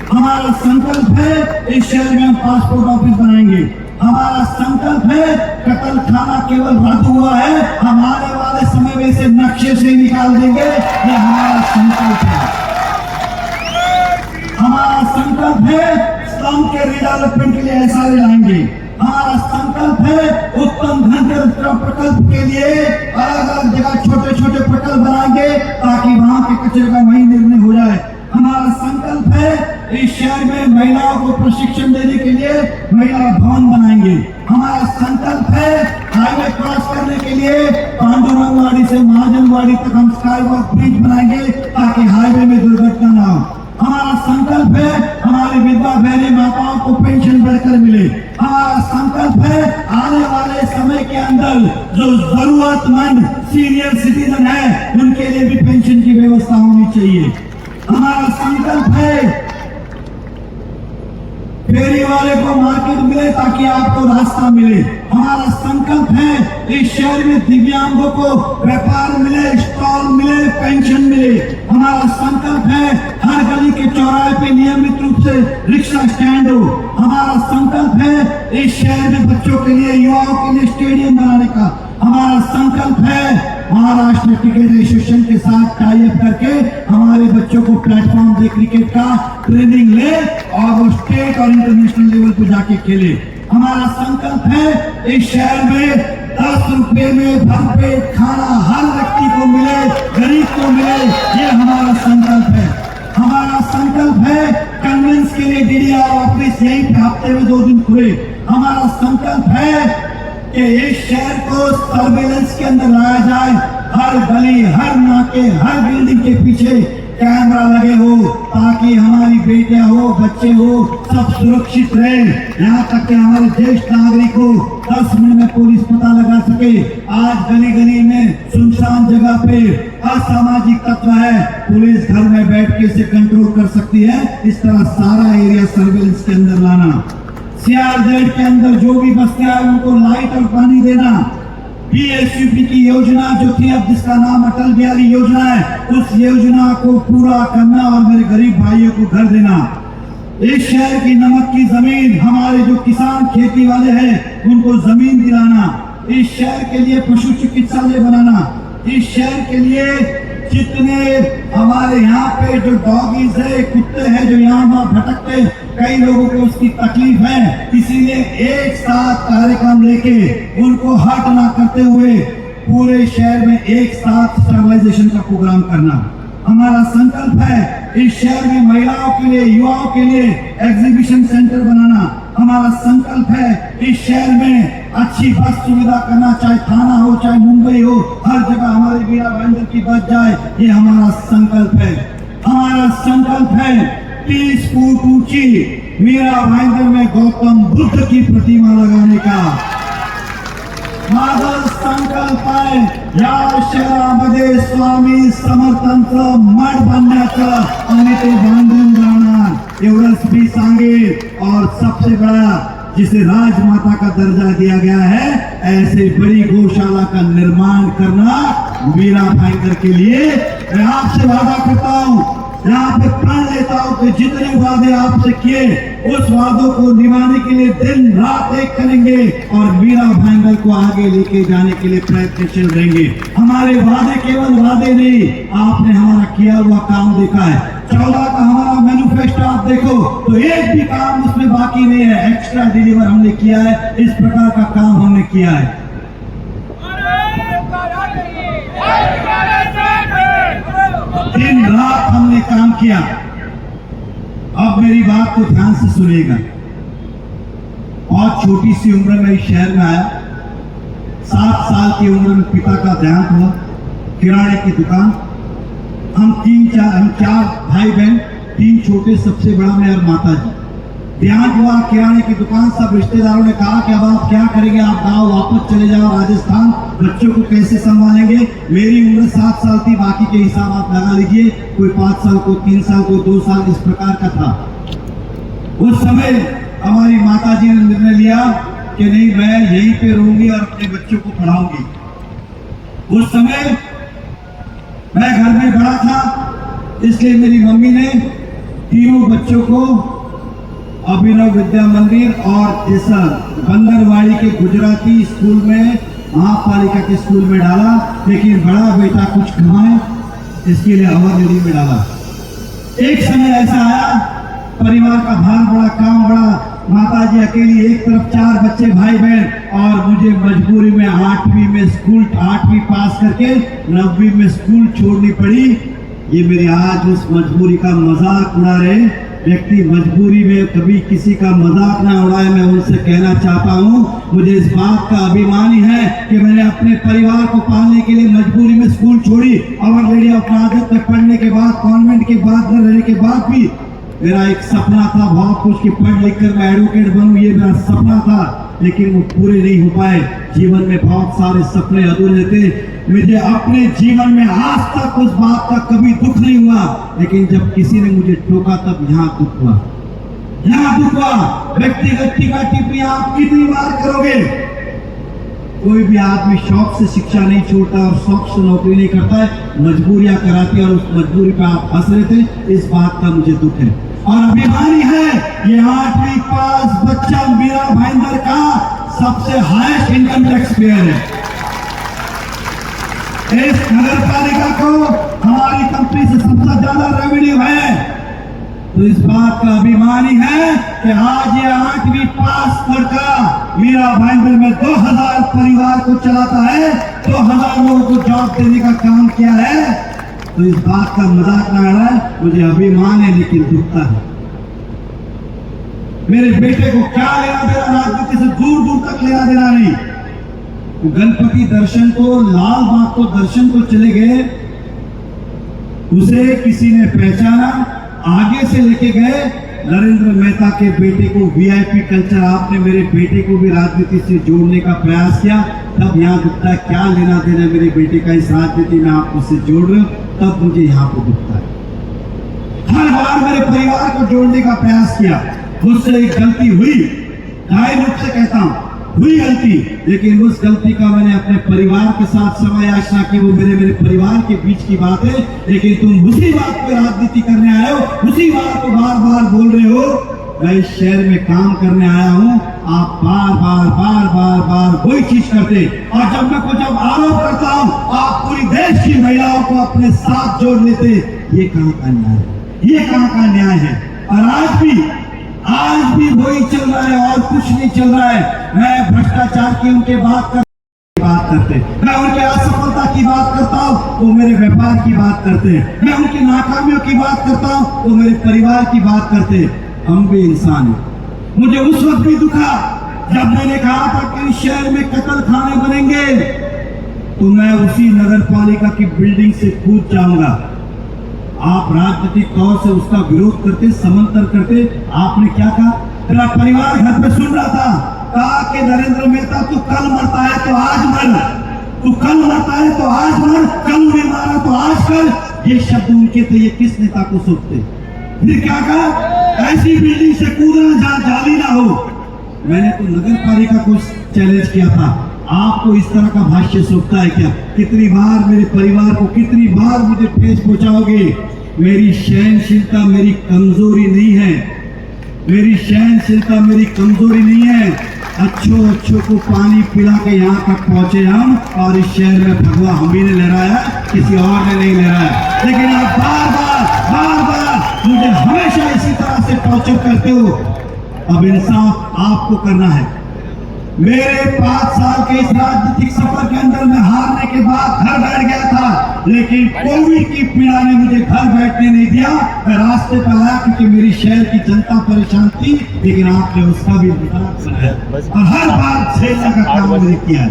हमारा संकल्प है इस शहर में हम पासपोर्ट ऑफिस बनाएंगे। हमारा संकल्प है कत्ल खाना केवल रद्द हुआ है, हम आने वाले समय में इसे नक्शे से निकाल देंगे। ये हमारा संकल्प है। हमारा संकल्प है स्लम के रिडेवलपमेंट के लिए एसआरए लाएंगे। हमारा संकल्प है उत्तम घनकर प्रकल्प के लिए अलग अलग जगह छोटे छोटे प्रकल्प बनाएंगे ताकि वहां के कचरे का वही निर्णय हो जाए। हमारा संकल्प है इस शहर में महिलाओं को प्रशिक्षण देने के लिए महिला भवन बनाएंगे। हमारा संकल्प है हाईवे क्रॉस करने के लिए पांडुरंगवाड़ी से महाजनवाड़ी तक हम स्काई वॉक ब्रिज बनाएंगे ताकि हाईवे में दुर्घटना ना हो। हमारा संकल्प है हमारी विधवा बहने माताओं को पेंशन बढ़कर मिले। हमारा संकल्प है आने वाले समय के अंदर जो जरूरतमंद सीनियर सिटीजन है उनके लिए भी पेंशन की व्यवस्था होनी चाहिए। हमारा संकल्प है फेरी वाले को मार्केट मिले ताकि आपको रास्ता मिले। हमारा संकल्प है इस शहर में दिव्यांगों को व्यापार मिले, स्टॉल मिले, पेंशन मिले। हमारा संकल्प है हर गली के चौराहे पे नियमित रूप से रिक्शा स्टैंड हो। हमारा संकल्प है इस शहर में बच्चों के लिए, युवाओं के लिए स्टेडियम बनाने का। हमारा संकल्प है महाराष्ट्र क्रिकेट एसोसिएशन के साथ टाई अप करके हमारे बच्चों को प्लेटफॉर्म दे क्रिकेट का ट्रेनिंग ले और वो स्टेट और इंटरनेशनल लेवल पे जाके खेले। हमारा संकल्प है इस शहर में 10 रुपए में भरपेट खाना हर व्यक्ति को मिले, गरीब को मिले। ये हमारा संकल्प है। हमारा संकल्प है कन्वेंस के लिए डीडीआर ऑफिस यहीं पे हफ्ते में 2 दिन खुले। हमारा संकल्प है कि इस शहर को सर्वेलेंस के अंदर लाया जाए। हर गली, हर नाके, हर बिल्डिंग के पीछे कैमरा लगे हो ताकि हमारी बेटियां हो, बच्चे हो, सब सुरक्षित रहे। यहाँ तक कि हमारे ज्येष्ठ नागरिक हो 10 मिनट में पुलिस पता लगा सके। आज गली गली में सुनसान जगह पे असामाजिक तत्व है, पुलिस घर में बैठ के इसे कंट्रोल कर सकती है। इस तरह सारा एरिया सर्वेलेंस के अंदर लाना। सीआरजेड के अंदर जो भी बस्तियां हैं उनको लाइट और पानी देना। बीएसयूपी की योजना जो थी अब जिसका नाम अटल बिहारी योजना है, उस योजना को पूरा करना और मेरे गरीब भाइयों को घर देना। इस शहर की नमक की जमीन, हमारे जो किसान खेती वाले हैं उनको जमीन दिलाना। इस शहर के लिए पशु चिकित्सालय बनाना। इस शहर के लिए जितने हमारे यहाँ पे जो डॉगीज है, कुत्ते हैं जो यहाँ वहाँ भटकते, कई लोगों को उसकी तकलीफ है, इसीलिए एक साथ कार्यक्रम लेके उनको हर्ट ना करते हुए पूरे शहर में एक साथ स्टरलाइजेशन का प्रोग्राम करना। हमारा संकल्प है इस शहर में महिलाओं के लिए, युवाओं के लिए एग्जीबिशन सेंटर बनाना। हमारा संकल्प है इस शहर में अच्छी बस सुविधा करना, चाहे थाना हो चाहे मुंबई हो, हर जगह हमारे मीरा भाईंदर की बस जाए। ये हमारा संकल्प है। हमारा संकल्प है 30 फुट ऊंची मीरा भाईंदर में गौतम बुद्ध की प्रतिमा लगाने का। माझा संकल्प आहे या शहरामध्ये स्वामी समर्थांचं मठ बांधण्याचं आणि ते बांधून जाणार एवढंच मी सांगेन। और सबसे बड़ा जिसे राजमाता का दर्जा दिया गया है, ऐसे बड़ी गौशाला का निर्माण करना मीरा भाईंदर के लिए मैं आपसे वादा करता हूँ, यहाँ पे प्रण लेता हूँ कि जितने वादे आपसे किए उस वादों को निभाने के लिए दिन रात एक करेंगे और मीरा भाईंदर को आगे लेके जाने के लिए प्रयत्नशील रहेंगे। हमारे वादे केवल वादे नहीं, आपने हमारा किया हुआ काम देखा है। 14 का हमारा मैन्युफैक्चरिंग मैनिफेस्टो आप देखो तो एक भी काम उसमें बाकी नहीं है। एक्स्ट्रा डिलीवर हमने किया है, इस प्रकार का काम हमने किया है। दिन रात हमने काम किया। अब मेरी बात को ध्यान से सुनिएगा। बहुत छोटी सी उम्र में इस शहर में आया। 7 साल की उम्र में पिता का देहांत हुआ। किराने की दुकान, हम चार भाई बहन, 3 छोटे, सबसे बड़ा मैं और माता जी। देहांत हुआ, किराने की दुकान। सब रिश्तेदारों ने कहा कि अब आप क्या करेंगे, आप गांव वापस चले जाओ राजस्थान, बच्चों को कैसे संभालेंगे। मेरी उम्र 7 साल थी, बाकी के हिसाब आप लगा लीजिए, कोई 5 साल को, 3 साल को, 2 साल, इस प्रकार का था। उस समय हमारी माता जी ने निर्णय लिया कि नहीं, मैं यहीं पे रहूंगी और अपने बच्चों को पढ़ाऊंगी। उस समय मैं घर में बड़ा था, इसलिए मेरी मम्मी ने तीनों बच्चों को अभिनव विद्या मंदिर और इस बंदरवाड़ी के गुजराती स्कूल में, महापालिका के स्कूल में डाला। लेकिन बड़ा बेटा कुछ कमाए, इसके लिए अवरनेरी में डाला। एक समय ऐसा आया, परिवार का भार बड़ा, काम बड़ा, माता जी अकेली, एक तरफ 4 बच्चे भाई बहन, और मुझे मजबूरी में 8वीं में स्कूल, 8वीं पास करके 9वीं में स्कूल छोड़नी पड़ी। ये मेरे आज उस मजबूरी का मजाक उड़ा रहे व्यक्ति। मजबूरी में कभी किसी का मजाक ना उड़ाए। मैं उनसे कहना चाहता हूँ, मुझे इस बात का अभिमान है कि मैंने अपने परिवार को पालने के लिए मजबूरी में स्कूल छोड़ी। और लेडी ऑफ नाजत में पढ़ने के बाद, कॉन्वेंट के बाद, रहने के बाद भी मेरा एक सपना था बहुत कुछ कि पढ़ लिख कर मैं एडवोकेट बनूं, ये मेरा सपना था, लेकिन वो पूरे नहीं हो पाए। जीवन में बहुत सारे सपने अधूरे थे। मुझे अपने जीवन में आज तक उस बात का कभी दुख नहीं हुआ, लेकिन जब किसी ने मुझे टोका तब यहाँ दुख हुआ, यहाँ दुख हुआ। व्यक्तिगत टीका टिप्पणी आप कितनी बार करोगे? कोई भी आदमी शौक से शिक्षा नहीं छोड़ता और शौक से नौकरी नहीं करता है, मजबूरियां कराती है, और उस मजबूरी पे आप हंस रहे थे, इस बात का मुझे दुख है। और अभिमानी है ये 8वीं पास बच्चा मीरा भाईंदर का सबसे हाईएस्ट इनकम टैक्स पेयर है। इस नगर पालिका को हमारी कंपनी से सबसे ज्यादा रेवेन्यू है, तो इस बात का अभिमानी है कि आज ये 8वीं पास लड़का मीरा भाईंदर में 2000 परिवार को चलाता है, 2000 लोगों को जॉब देने का काम किया है। तो इस बात का मजाक ना उड़ाए, मुझे अभिमान है लेकिन दुखता है। मेरे बेटे को क्या लेना देना राजनीति से, दूर दूर तक लेना देना नहीं। गणपति दर्शन को, लाल बाग को दर्शन को चले गए, उसे किसी ने पहचाना, आगे से लेके गए। नरेंद्र मेहता के बेटे को वीआईपी कल्चर, आपने मेरे बेटे को भी राजनीति से जोड़ने का प्रयास किया, तब यहाँ दुखता है। क्या लेना देना मेरे बेटे का इस राजनीति में, आप उससे जोड़ रहे हो, तब मुझे यहाँ पे दुखता है। हर बार मेरे परिवार को जोड़ने का प्रयास किया, मुझसे एक गलती हुई, न्याय रूप से कहता हूँ, हुई गलती, लेकिन उस गलती का मैंने अपने परिवार के साथ समय याचना की। वो मेरे परिवार के बीच की बात है, लेकिन तुम उसी बात पर राजनीति करने आए हो, उसी बात को बार बार बोल रहे हो। मैं इस शहर में काम करने आया हूँ, आप बार बार वही चीज करते, और जब मैं कुछ आरोप करता हूँ, आप पूरी देश की महिलाओं को अपने साथ जोड़ लेते। ये कहाँ का न्याय है? ये कहाँ का न्याय है? और आज भी वही चल रहा है और कुछ नहीं चल रहा है। मैं भ्रष्टाचार की उनके बात करते, मैं उनके असफलता की बात करता हूँ, वो मेरे व्यापार की बात करते हैं। मैं उनकी नाकामियों की बात करता हूँ, वो मेरे परिवार की बात करते हैं। हम भी इंसान हैं। मुझे उस वक्त भी दुखा जब मैंने कहा था कि इस शहर में कत्ल खाने बनेंगे, तो मैं उसी नगर पालिका की बिल्डिंग से कूद जाऊंगा। आप राजनीतिक तौर से उसका विरोध करते, समर्थन करते। आपने क्या कहा? मेरा परिवार घर पे सुन रहा था, कहा कि नरेंद्र मेहता तू कल मरता है तो आज मर, तू कल मरता है तो आज मर, कल उन्हें मारा तो आज कर। ये शब्द उनके थे, ये किस नेता को सोचते? फिर क्या कहा? ऐसी बिल्डिंग से कूदना जहां जाली ना हो। मैंने तो नगर पालिका को चैलेंज किया था, आपको इस तरह का भाष्य सोचता है क्या? कितनी बार मेरे परिवार को, कितनी बार मुझे ठेस पहुंचाओगे? मेरी सहनशीलता मेरी कमजोरी नहीं है, मेरी सहनशीलता मेरी कमजोरी नहीं है। अच्छों को पानी पिला के यहाँ तक पहुंचे हम, और इस शहर में भगवा हम ही ने लहराया। किसी और ने नहीं ले रहा है। लेकिन आप बार बार मुझे हमेशा इसी तरह से टॉर्चर करते हो। अब इंसाफ आपको करना है। मेरे 5 साल के इस राजनीतिक सफर के अंदर मैं हारने के बाद घर बैठ गया था, लेकिन कोविड की पीड़ा ने मुझे घर बैठने नहीं दिया। मैं रास्ते पर आया क्योंकि मेरी शहर की जनता परेशान थी, लेकिन आपने उसका भी इंतजार किया और हर बार झेलने का काम मैंने किया है।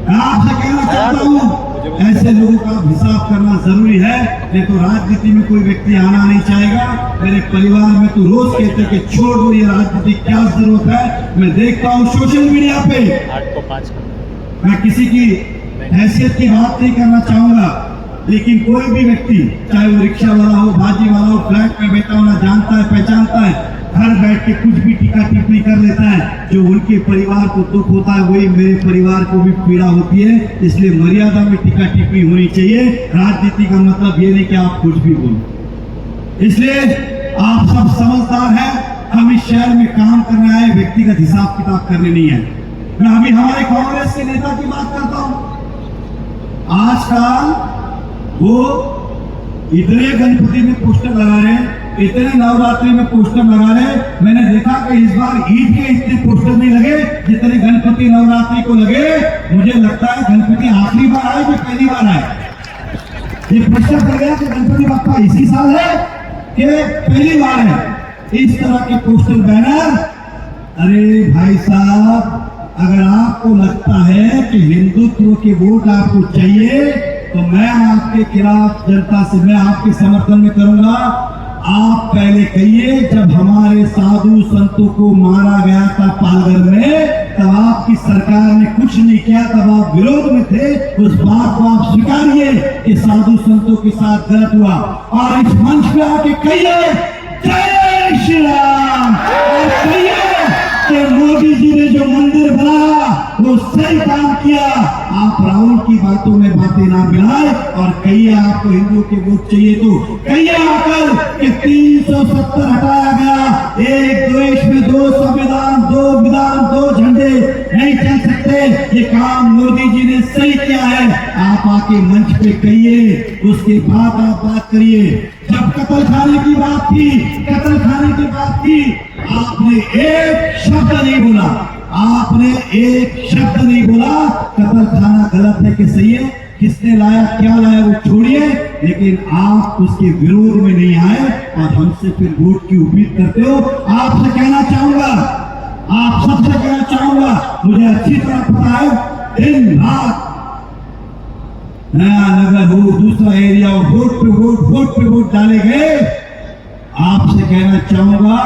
मैं आपसे कहना चाहता हूँ, ऐसे लोगों का हिसाब करना जरूरी है, नहीं तो राजनीति में कोई व्यक्ति आना नहीं चाहेगा। मेरे परिवार में तो रोज कहते हैं कि छोड़ दो ये राजनीति, क्या जरूरत है। मैं देखता हूँ सोशल मीडिया पे, मैं किसी की हैसियत की बात नहीं करना चाहूंगा, लेकिन कोई भी व्यक्ति, चाहे वो रिक्शा वाला हो, भाजी वाला हो, फ्लैट में बैठा होना जानता है, पहचानता है, घर बैठ के कुछ भी टीका टिप्पणी कर लेता है। जो उनके परिवार को दुख होता है वही मेरे परिवार को भी पीड़ा होती है। इसलिए मर्यादा में टीका टिप्पणी होनी चाहिए। राजनीति का मतलब ये नहीं कि आप कुछ भी बोलो। इसलिए आप सब समझदार हैं, हम इस शहर में काम करने आए, व्यक्तिगत हिसाब किताब करने नहीं है। मैं अभी हमारे कांग्रेस के नेता की बात करता हूं। आजकल वो इतने गणपति में पोस्टर लगा रहे हैं, इतने नवरात्रि में पोस्टर लगा रहे हैं। मैंने देखा कि इस बार ईद के इतने पोस्टर नहीं लगे जितने गणपति नवरात्रि को लगे। मुझे लगता है गणपति आखिरी बार आए कि पहली बार आए। ये पोस्टर लग गया कि गणपति बापा इसी साल है कि पहली बार है। इस तरह के पोस्टर बैनर, अरे भाई साहब, अगर आपको लगता है कि हिंदुत्व के वोट आपको चाहिए तो मैं आपके खिलाफ जनता से, मैं आपके समर्थन में करूंगा। आप पहले कहिए, जब हमारे साधु संतों को मारा गया था पालघर में, तब आपकी सरकार ने कुछ नहीं किया, तब आप विरोध में थे। उस बात को आप स्वीकारिए कि साधु संतों के साथ गलत हुआ, और इस मंच पे आके कहिए जय श्री राम, और कहिए कि मोदी जी ने जो मंदिर बनाया वो सही काम किया। आप राहुल की बातों में बातें ना मिलाए और कहिए आपको हिंदुओं के वोट चाहिए तो कहिए आकर कि 370 हटाया गया। एक देश में 2 संविधान, 2 विधान, 2 झंडे नहीं चल सकते। ये काम मोदी जी ने सही किया है। आप आके मंच पे कहिए, उसके बाद आप बात करिए। जब कत्ल खाने की बात थी, कत्ल खाने की बात थी, आपने एक शब्द नहीं बोला, आपने एक शब्द नहीं बोला। कत्ल खाना गलत है कि सही है, किसने लाया, क्या लाया, वो छोड़िए, लेकिन आप उसके विरोध में नहीं आए और हमसे फिर वोट की उम्मीद करते हो। आपसे कहना चाहूंगा, आप सबसे कहना चाहूंगा, मुझे अच्छी तरह पता है, दिन रात नया नगर हो, दूसरा एरिया हो, वोट पे वोट डाले गए। आपसे कहना चाहूंगा,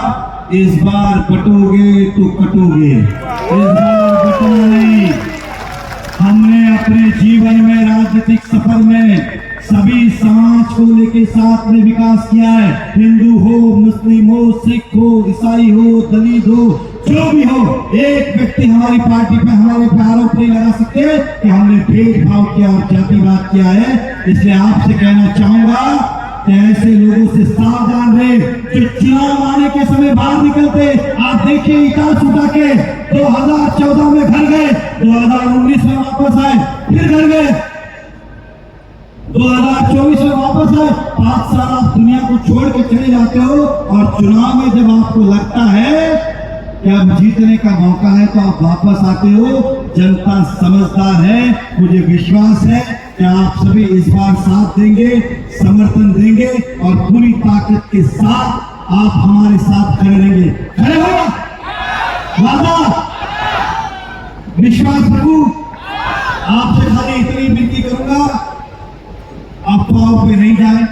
इस बार बटोगे तो कटोगे, इस बार बटना नहीं। हमने अपने जीवन में, राजनीतिक सफर में सभी समाज को लेके साथ में विकास किया है। हिंदू हो, मुस्लिम हो, सिख हो, ईसाई हो, दलित हो, जो भी हो, एक व्यक्ति हमारी पार्टी पे, हमारे पे आरोप नहीं लगा सकते कि हमने भेदभाव किया और जातिवाद किया है। इसलिए आपसे कहना चाहूंगा कि ऐसे लोगों से सावधान रहे जो चुनाव आने के समय बाहर निकलते। आप देखिए, इटास उठा के 2014 में घर गए, 2019 में वापस आए, फिर घर गए, 2024 में वापस आए। 5 साल आप दुनिया को छोड़ के चले जाते हो और चुनाव में जब आपको लगता है कि अब जीतने का मौका है तो आप वापस आते हो। जनता समझदार है, मुझे विश्वास है कि आप सभी इस बार साथ देंगे, समर्थन देंगे और पूरी ताकत के साथ आप हमारे साथ खड़े रहेंगे। खड़े हो, वादा, विश्वास रखूं। आपसे खाली इतनी विनती करूंगा, अफवाहों पे नहीं जाए।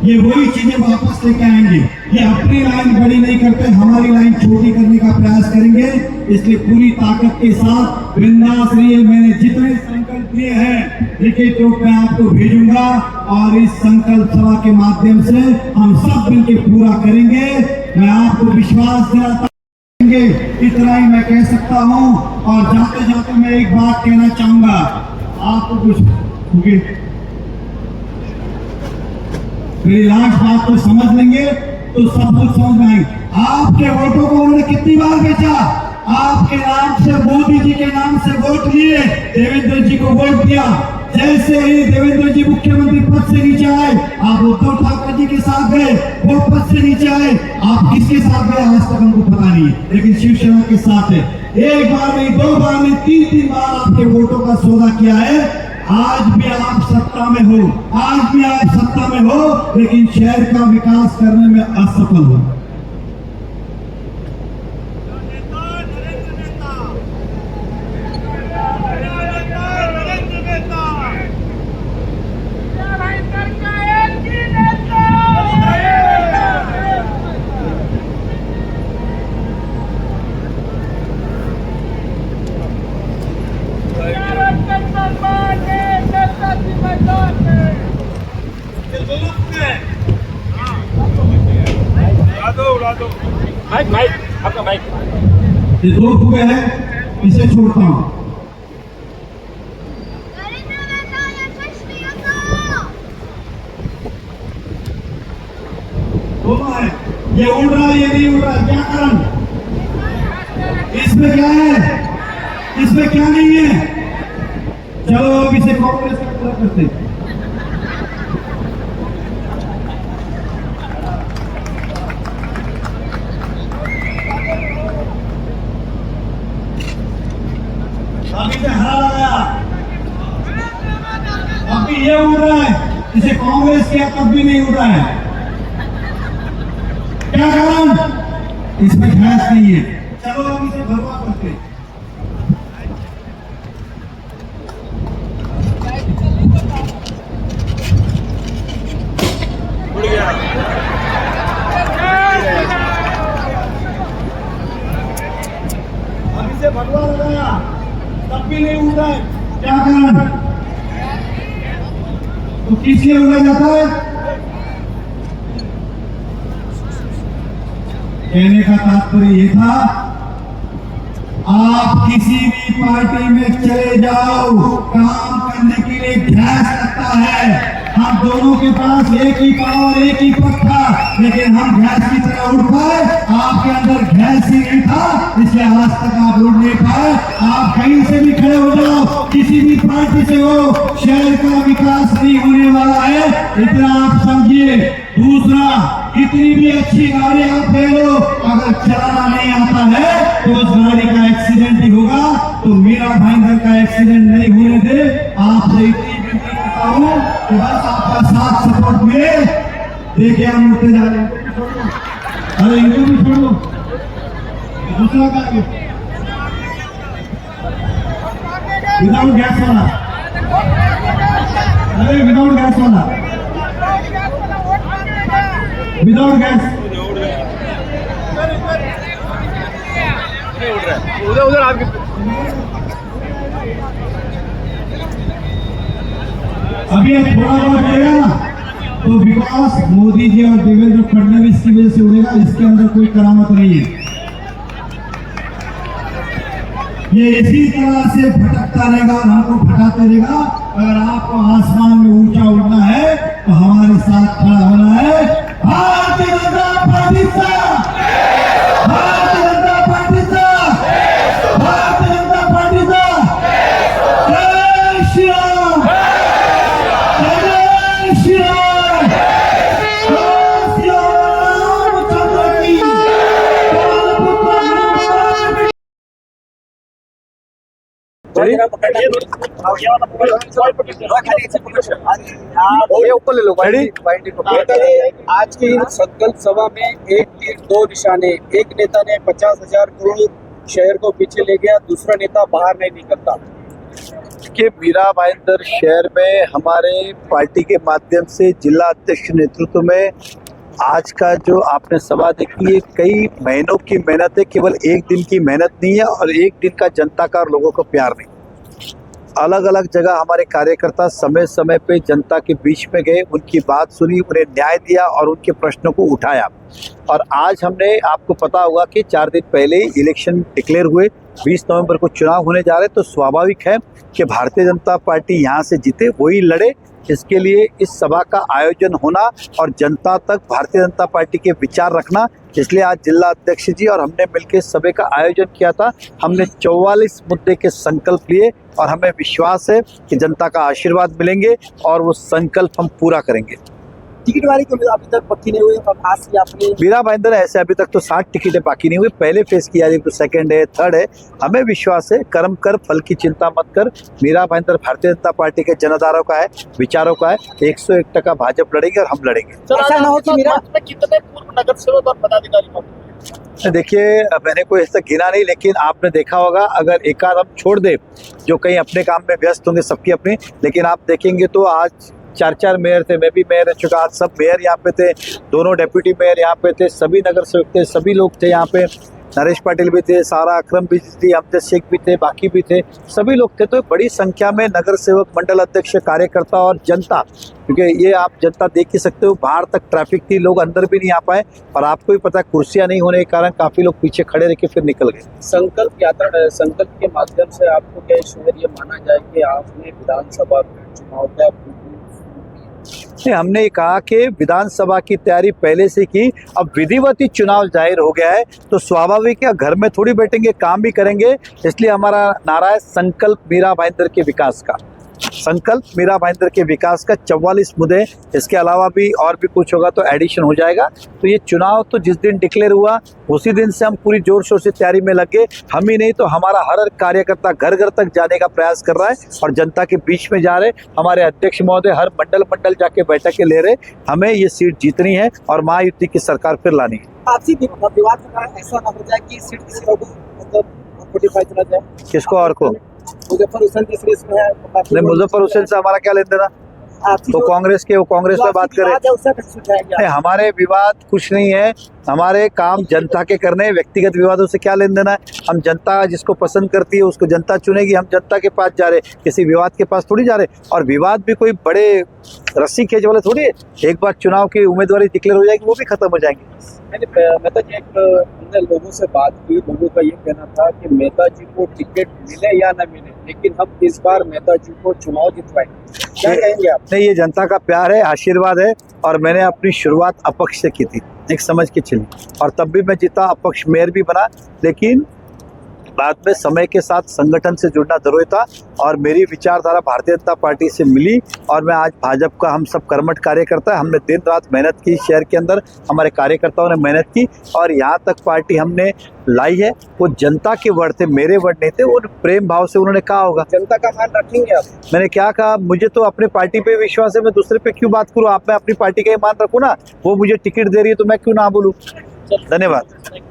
ये वही चीजें वापस लेके आएंगे। ये अपनी लाइन बड़ी नहीं करते, हमारी लाइन छोटी करने का प्रयास करेंगे। इसलिए पूरी ताकत के साथ बिंदास रहिए। मैंने जितने संकल्प लिए हैं लिखित रूप में आपको भेजूंगा और इस संकल्प सभा के माध्यम से हम सब मिलकर पूरा करेंगे। मैं आपको विश्वास दिलाता हूं, इतना ही मैं कह सकता हूं। और जाते जाते मैं एक बात कहना चाहूंगा, आपको कुछ मेरी लास्ट बात को समझ लेंगे तो सब कुछ समझ में आएंगे। आपके वोटों को उन्होंने कितनी बार बेचा? आपके नाम से, मोदी जी के नाम से वोट लिए, देवेंद्र जी को वोट दिया, जैसे ही देवेंद्र जी मुख्यमंत्री पद से नीचे आए, आप उद्धव ठाकरे जी के साथ गए, वो पद से नीचे आए, आप किसके साथ गए आज तक हमको पता नहीं है, लेकिन शिवसेना के साथ है। एक बार नहीं, दो बार नहीं, तीन बार आपके वोटों का सौदा किया है। आज भी आप सत्ता में हो, आज भी आप सत्ता में हो, लेकिन शहर का विकास करने में असफल हो। आपका माइक ये दो फुगे हैं, इसे छोड़ता हूं। दोनों है, ये उड़ रहा है, ये नहीं उड़ रहा, क्या कारण? इसमें क्या है, इसमें क्या नहीं है? चलो अब इसे कांग्रेस की तरफ करते हैं। अभी से हरा लगाया, अभी ये उड़ रहा है, इसे कांग्रेस किया तब भी नहीं उड़ रहा है, क्या कारण? इसमें गैस नहीं है। चलो अब इसे भरवा करते हैं। अब इसे भरवा लगाया तब भी नहीं उड़ रहा है, क्या कारण? तो किस लिए उड़ा जाता है? कहने का तात्पर्य ये था, आप किसी भी पार्टी में चले जाओ, काम करने के लिए गैस लगता है। हम दोनों के पास एक ही पावर, एक ही पद था, लेकिन हम गैस की तरह उड़ पाए, आपके अंदर गैस ही नहीं था, इसलिए आज तक आप उड़ नहीं पाए। आप कहीं से भी खड़े हो जाओ, किसी भी पार्टी से हो, शहर का विकास नहीं होने वाला है, इतना आप समझिए। दूसरा, कितनी भी अच्छी गाड़ी आप ले लो, अगर चलाना नहीं आता है तो उस गाड़ी का एक्सीडेंट ही होगा। तो मेरा भाईंदर का एक्सीडेंट नहीं होने दे, आपसे इतनी विनती करता हूँ कि बस आपका साथ सपोर्ट मिले। देखिए हम उठते जा रहे हैं, अरे इनको भी छोड़ दो, दूसरा का विदाउट गैस वाला, अरे विदाउट गैस वाला, विदाउट गैस उधर उधर आपके अभी ये थोड़ा बहुत उड़ेगा ना, तो विकास मोदी जी और देवेंद्र फडणवीस की वजह से उड़ेगा, इसके अंदर कोई करामत नहीं है। ये इसी तरह से भटकता रहेगा, हमको भटकाते रहेगा। अगर आपको आसमान में ऊंचा उड़ना है तो हमारे साथ खड़ा होना है। भारतीय जनता पार्टी से, भारतीय जनता पार्टी से, भारतीय जनता पार्टी से, जय श्री राम, जय श्री राम, जय श्री रामचंद्र की, ये ऊपर ले लो, आज की संकल्प सभा में एक तीर दो निशाने। एक नेता ने 50,000 करोड़ शहर को पीछे ले गया, दूसरा नेता बाहर नहीं निकलता। कि मीरा भाईंदर शहर में हमारे पार्टी के माध्यम से जिला अध्यक्ष नेतृत्व में आज का जो आपने सभा देखी है, कई महीनों की मेहनत है, केवल एक दिन की मेहनत नहीं है और एक दिन का जनता का और लोगों का प्यार नहीं। अलग अलग जगह हमारे कार्यकर्ता समय समय पे जनता के बीच में गए, उनकी बात सुनी, उन्हें न्याय दिया और उनके प्रश्नों को उठाया। और आज हमने, आपको पता होगा कि 4 दिन पहले ही इलेक्शन डिक्लेयर हुए, 20 नवंबर को चुनाव होने जा रहे, तो स्वाभाविक है कि भारतीय जनता पार्टी यहाँ से जीते, वही लड़े। इसके लिए इस सभा का आयोजन होना और जनता तक भारतीय जनता पार्टी के विचार रखना, इसलिए आज जिला अध्यक्ष जी और हमने मिलकर सभा का आयोजन किया था। हमने 44 मुद्दे के संकल्प लिए और हमें विश्वास है कि जनता का आशीर्वाद मिलेंगे और वो संकल्प हम पूरा करेंगे। टिकट वाली क्यों अभी तक पक्की नहीं हुई? और आज की आपने मीरा भाईंदर ऐसे अभी तक तो 60 टिकटें बाकी नहीं हुई। पहले फेज की यारी तो सेकंड है, थर्ड है। हमें विश्वास है, कर्म कर फल की चिंता मत कर। मीरा भाईंदर भारतीय जनता पार्टी के जनधारों का है, विचारों का है। 101% भाजपा लड़ेगी और हम लड़ेंगे। ऐसा ना हो कि मीरा में कितने पूर्व नगर सेवक और पदाधिकारी मौजूद हैं? देखिए, मैंने कोई ऐसा गिना नहीं, लेकिन आपने देखा होगा अगर एक आध हम छोड़ दे जो कहीं अपने काम में व्यस्त होंगे, सबकी अपनी, लेकिन आप देखेंगे तो आज 4 मेयर थे, मैं भी मेयर रह चुका। आज सब मेयर यहाँ पे थे, दोनों डेप्यूटी मेयर यहाँ पे थे, सभी नगर सेवक थे, सभी लोग थे यहाँ पे। नरेश पाटिल भी थे, सारा अकरम भी थी, अमजद शेख भी थे, बाकी भी थे, सभी लोग थे। तो बड़ी संख्या में नगर सेवक, मंडल अध्यक्ष, कार्यकर्ता और जनता, क्योंकि ये आप जनता देख ही सकते हो, बाहर तक ट्रैफिक थी, लोग अंदर भी नहीं आ पाए। और आपको भी पता है कुर्सियां नहीं होने के कारण काफी लोग पीछे खड़े रह के फिर निकल गए। संकल्प यात्रा, संकल्प के माध्यम से आपको क्या शेयर ये माना जाए कि आपने विधानसभा चुनाव का हमने कहा कि विधानसभा की तैयारी पहले से की, अब विधिवत चुनाव जाहिर हो गया है तो स्वाभाविक है घर में थोड़ी बैठेंगे, काम भी करेंगे। इसलिए हमारा नारा है संकल्प मीरा भाईंदर के विकास का। संकल्प मीरा भाईंदर के विकास का 44 मुद्दे, इसके अलावा भी और भी कुछ होगा तो एडिशन हो जाएगा। तो ये चुनाव तो जिस दिन डिक्लेयर हुआ उसी दिन से हम पूरी जोर शोर से तैयारी में लगे। हम ही नहीं तो हमारा हर कार्यकर्ता घर घर तक जाने का प्रयास कर रहा है और जनता के बीच में जा रहे। हमारे अध्यक्ष महोदय हर मंडल जाके बैठकें ले रहे। हमें ये सीट जीतनी है और महायुति की सरकार फिर लानी है। आपसी विवाद का कारण ऐसा ना हो जाए कि सीट किसी और को मतलब 45 चला जाए। किसको और को? मुजफ्फर हुसैन की सीरीज में है। नहीं, मुजफ्फर हुसैन से हमारा क्या लेन देना? तो कांग्रेस के, वो कांग्रेस में बात करें। नहीं, हमारे विवाद कुछ नहीं है। हमारे काम जनता के करने, व्यक्तिगत विवादों से क्या लेन देना है? हम जनता जिसको पसंद करती है उसको जनता चुनेगी। हम जनता के पास जा रहे, किसी विवाद के पास थोड़ी जा रहे। और विवाद भी कोई बड़े रस्सी खींच वाले थोड़ी है। एक बार चुनाव की उम्मीदवारी डिक्लेयर हो जाएगी, वो भी खत्म हो जाएंगे। मेहता जी, हमने लोगों से बात की, लोगों का ये कहना था कि मेहता जी को टिकट मिले या न मिले, लेकिन हम इस बार मेहता जी को चुनाव जितवाएंगे। क्या कहेंगे आप? नहीं, ये जनता का प्यार है, आशीर्वाद है। और मैंने अपनी शुरुआत अपक्ष से की थी, एक समझ के चली, और तब भी मैं जीता, अपक्ष मेयर भी बना। लेकिन बाद में समय के साथ संगठन से जुड़ना जरूरी था और मेरी विचारधारा भारतीय जनता पार्टी से मिली और मैं आज भाजपा का, हम सब कर्मठ कार्यकर्ता है। हमने दिन रात मेहनत की, शहर के अंदर हमारे कार्यकर्ताओं ने मेहनत की और यहाँ तक पार्टी हमने लाई है। वो जनता के वर्ड थे, मेरे वर्ड नहीं थे। वो प्रेम भाव से उन्होंने कहा होगा। जनता का मान रखेंगे आप? मैंने क्या कहा? मुझे तो अपनी पार्टी पे विश्वास है, मैं दूसरे पे क्यों बात करूँ? आप, मैं अपनी पार्टी का ही मान रखूँ ना। वो मुझे टिकट दे रही है तो मैं क्यों ना बोलूँ। धन्यवाद।